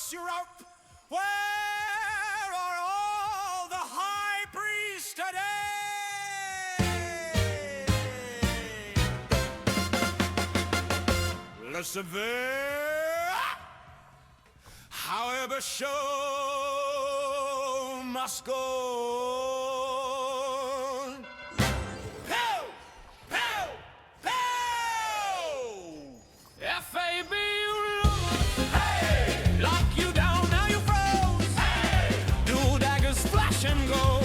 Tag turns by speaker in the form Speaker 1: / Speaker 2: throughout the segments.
Speaker 1: ROX, you're out. Where are all the high priests today? Listen there. However, show must go. And go.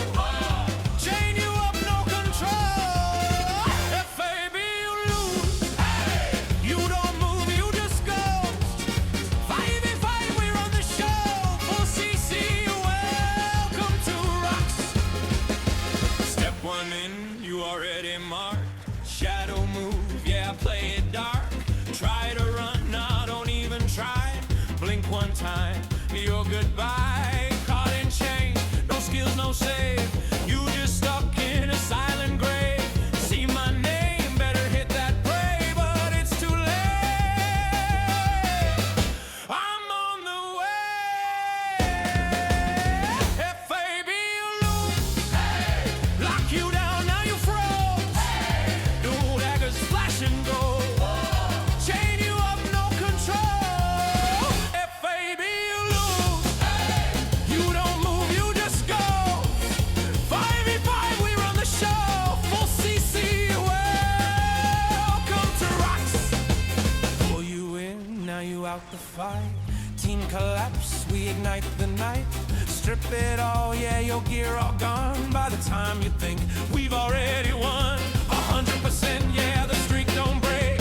Speaker 1: Chain you up, no control. FAB, you lose. You don't move, you just go. 5v5, we run the show. Full CC, welcome to ROX. Step one in, you already marked. Shadow move, yeah, play it dark. Try to run, nah, don't even try. Blink one time, you're goodbye. Caught in chain. Skills, no save. You just stuck in a silent grave. See my name, better hit that prey, but it's too late. I'm on the way. FAB, you lose. Lock you down, now you froze. Dual daggers flash and go. Chain you up, no control. FAB, you lose. You don't move, you just go. 5v5, we run the show. Full CC, welcome to ROX. Pull you in, now you out the fight. Team collapse, we ignite the night. Strip it all, yeah, your gear all gone. By the time you think we've already won 100%, yeah, the streak don't break.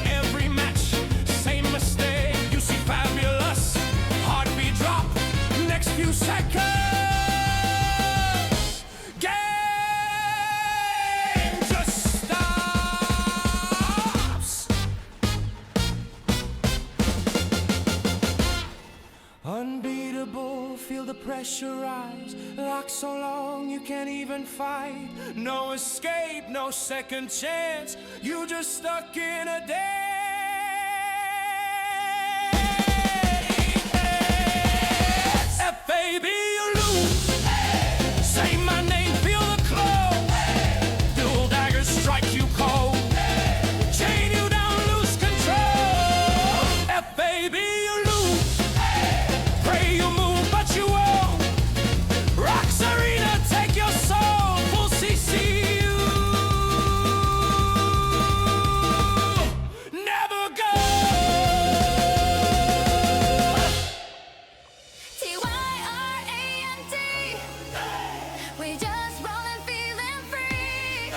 Speaker 1: Every match, same mistake. You see fabulous, heartbeat drop. Next few seconds. Unbeatable, feel the pressure rise. Locked so long you can't even fight. No escape, no second chance. You just stuck in a day. FAB, you lose. Say my name, feel the close. Dual daggers strike you cold. Chain you down, lose control. FAB, you lose. Pray you move, but you won't. ROX Arena, take your soul. Full CCU. Never go.
Speaker 2: TYRANT. We just rollin', feeling free.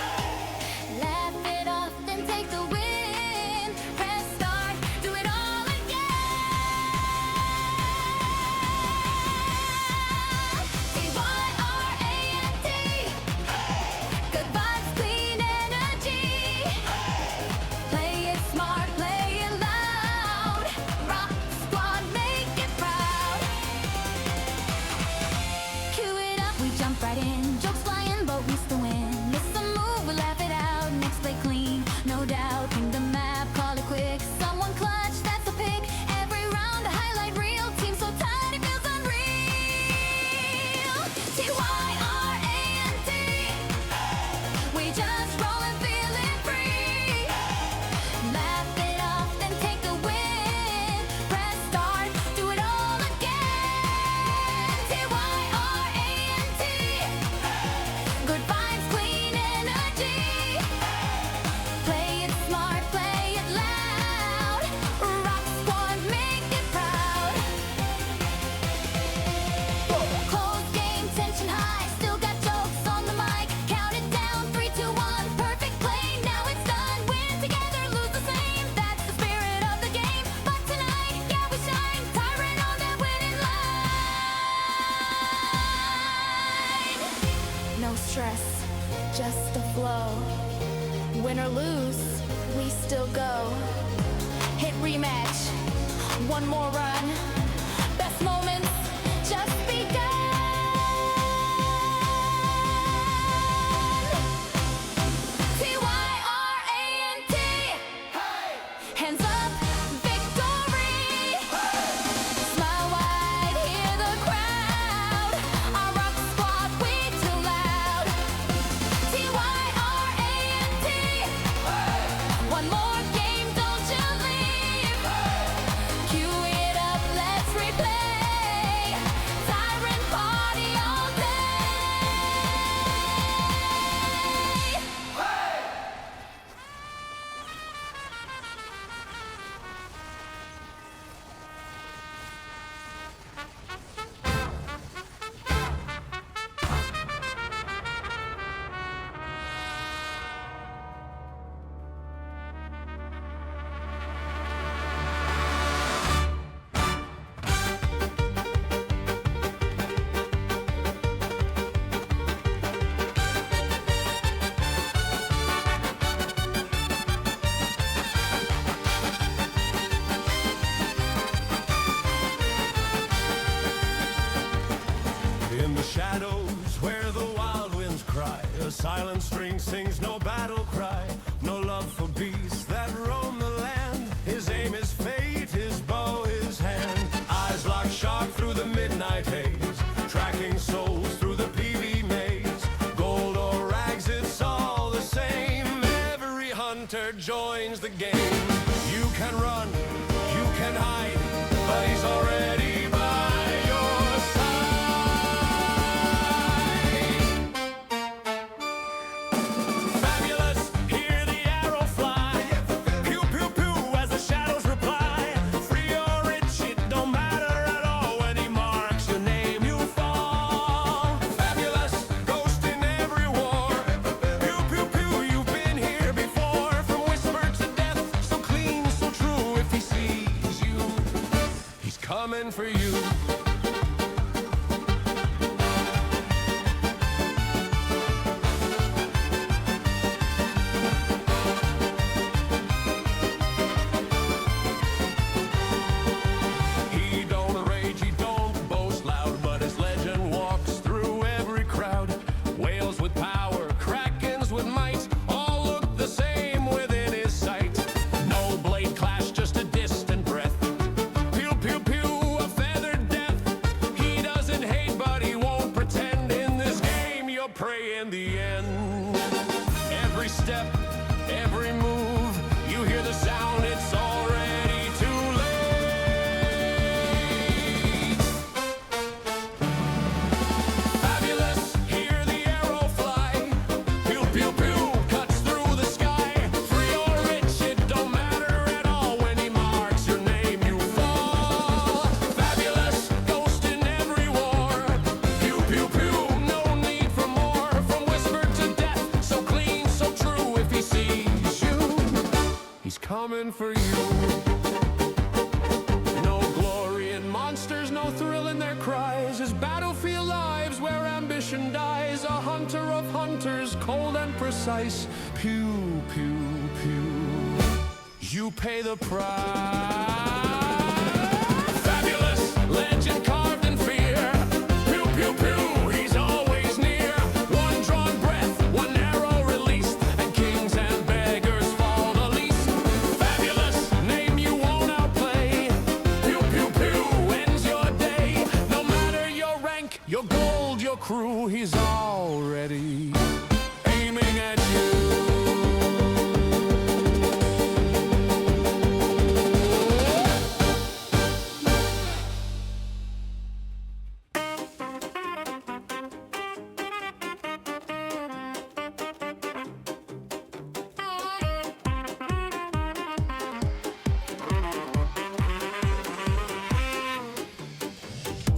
Speaker 2: Laugh it off, then take the win. Press start, do it all again. TYRANT. Good vibes, clean energy. Play it smart, play it loud. ROX Squad, make it proud. Cue it up, we jump right in. Jokes flying, but we still win. Miss a move, we laugh it out. Next play clean, no doubt. Ping the map, call it quick. Someone clutch, that's the pick. Every round, a highlight reel. Team so tight, it feels unreal. TYRANT. We just rollin', feeling free. Laugh it off, then take the win. Press start, do it all again. TYRANT. Good vibes, clean energy. Play it smart, play it loud. ROX Squad, make it proud. Close game, tension high. Still got jokes on the mic. Count it down, 3, 2, 1. Perfect play, now it's done. Win together, lose the same. That's the spirit of the game. But tonight, yeah, we shine. Tyrant on that winning line. No stress, just the flow. Win or lose, we still go. Hit rematch, one more run. Best moments just begun. TYRANT. Hands up, victory. Smile wide.
Speaker 1: violent string sings no battle cry, no love for beasts that roam the land. His aim is fate, his bow his hand. Eyes lock sharp through the midnight haze, tracking souls through the PV maze. Gold or rags, it's all the same. Every hunter joins the game. You can run, you can hide, but he's already by your side. Fabulous, hear the arrow fly. Pew, pew, pew, as the shadows reply. Free or rich, it don't matter at all. When he marks your name, you fall. Fabulous, ghost in every war. Pew, pew, pew, you've been here before. From whisper to death, so clean, so true. If he sees you, he's coming for you. He don't rage, he don't boast loud, but his legend walks through every crowd. Whales with power, krakens with might, all look the same within his sight. No blade clash, just a distant breath. Pew, pew, pew, a feathered death. He doesn't hate, but he won't pretend. In this game, you're prey in the end. Every step, every move, you hear the sound, it's already too late. Fabulous, hear the arrow fly. Pew, pew, pew, cuts through the sky. Free or rich, it don't matter at all. When he marks your name, you fall. Fabulous, ghost in every war. Pew, pew, pew, no need for more. From whisper to death, so clean, so true. If he sees you, he's coming for you. No glory in monsters, no thrill in their cries. His battlefield lives where ambition dies. A hunter of hunters, cold and precise. Pew, pew, pew, you pay the price. Fabulous, legend carved in fear. Pew, pew, pew, he's always near. One drawn breath, one arrow released, and kings and beggars fall the least. Fabulous, name you won't outplay. Pew, pew, pew, ends your day. No matter your rank, your gold, your crew, he's already aiming at you.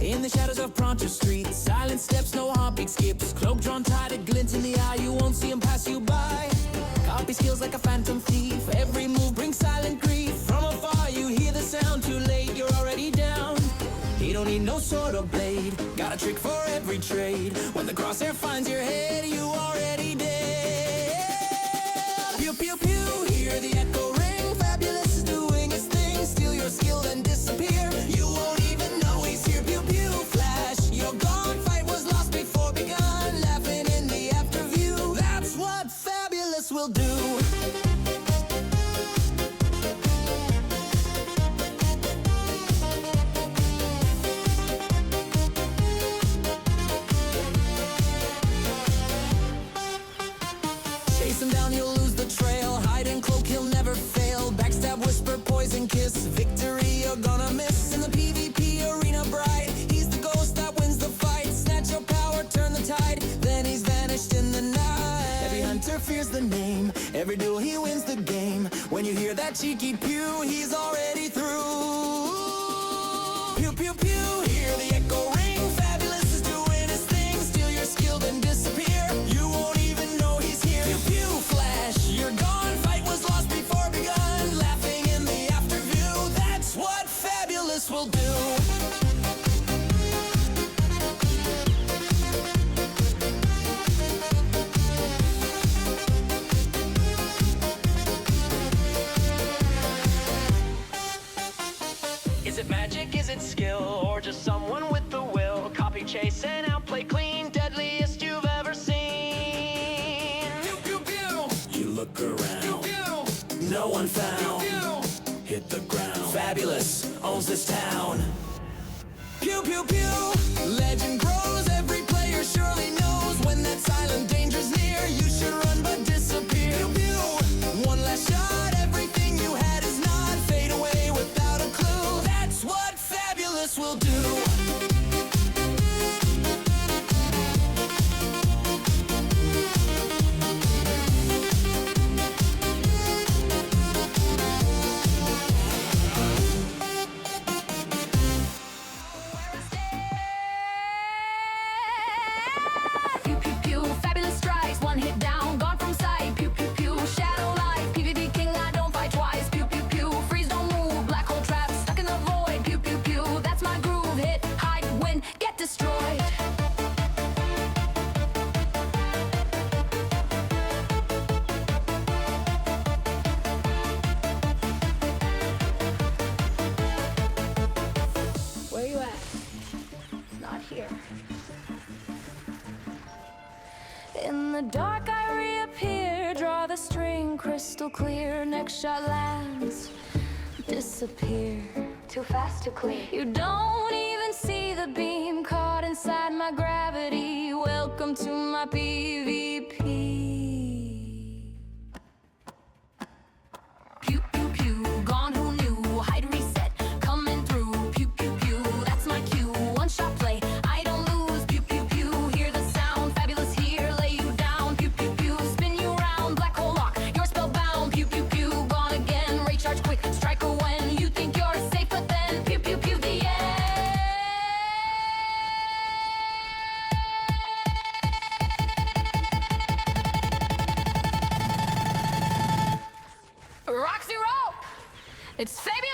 Speaker 3: In the shadows of Pronto Street, silent steps, no hopping skips. Cloak drawn tight, a glint in the eye, you won't see him pass you by. Copy skills like a phantom thief, every move brings silent grief. From afar you hear the sound, too late, you're already down. He don't need no sword or blade, got a trick for every trade. When the crosshair finds your head, you already dead. Pew, pew, pew, hear the echo ring. Fabulous is doing his thing, steal your skill and disappear. You won't even know he's here. Pew, pew, flash, you're gone. Fight was lost before begun. Laughing in the after view, that's what Fabulous will do. Chase him down, you'll lose the trail. Hide and cloak, he'll never fail. Backstab, whisper, poison kiss. Victory you're gonna miss. In the PvP arena bright, he's the ghost that wins the fight. Snatch your power, turn the tide, then he's vanished in the night. Every hunter fears the name, every duel he wins the game. When you hear that cheeky pew, he's already through. Pew, pew, pew, hear the echo ring. Fabulous is doing his thing, steal your skill then disappear. You won't even know he's here. Pew, pew, flash, you're gone. Fight was lost before begun. Laughing in the after view, that's what Fabulous will do. Is it magic, is it skill, or just someone with the will? fabulous owns this town. Pew pew pew, legend grows. Every player surely knows when that silent danger's near. You should run but disappear. Pew pew, one last shot. Everything you had is not. Fade away without a clue. That's what fabulous will do.
Speaker 2: Pew pew pew, fabulous strikes, one hit down, gone from sight. Pew pew pew, shadow light, PvP king, I don't fight twice. Pew pew pew, freeze don't move, black hole trap, stuck in the void. Pew pew pew, that's my groove. Hit, hide, win, get destroyed. Where you at? Not here. In the dark I reappear, draw the string crystal clear. Next shot lands, disappear. Too fast to clear. You don't even see the beam caught inside my gravity. Welcome to my PvP. Pew pew pew, gone who knew? Hide reset, coming through. Pew pew pew, that's my cue. One shot play, I don't lose. Pew pew pew, hear the sound. Fabulous here, lay you down. Pew pew pew, spin you round. Black hole lock, you're spellbound. Pew pew pew, gone again. Recharge quick, strike her when you think you're safe, but then pew pew pew, the end. Roxy roll, it's fabulous.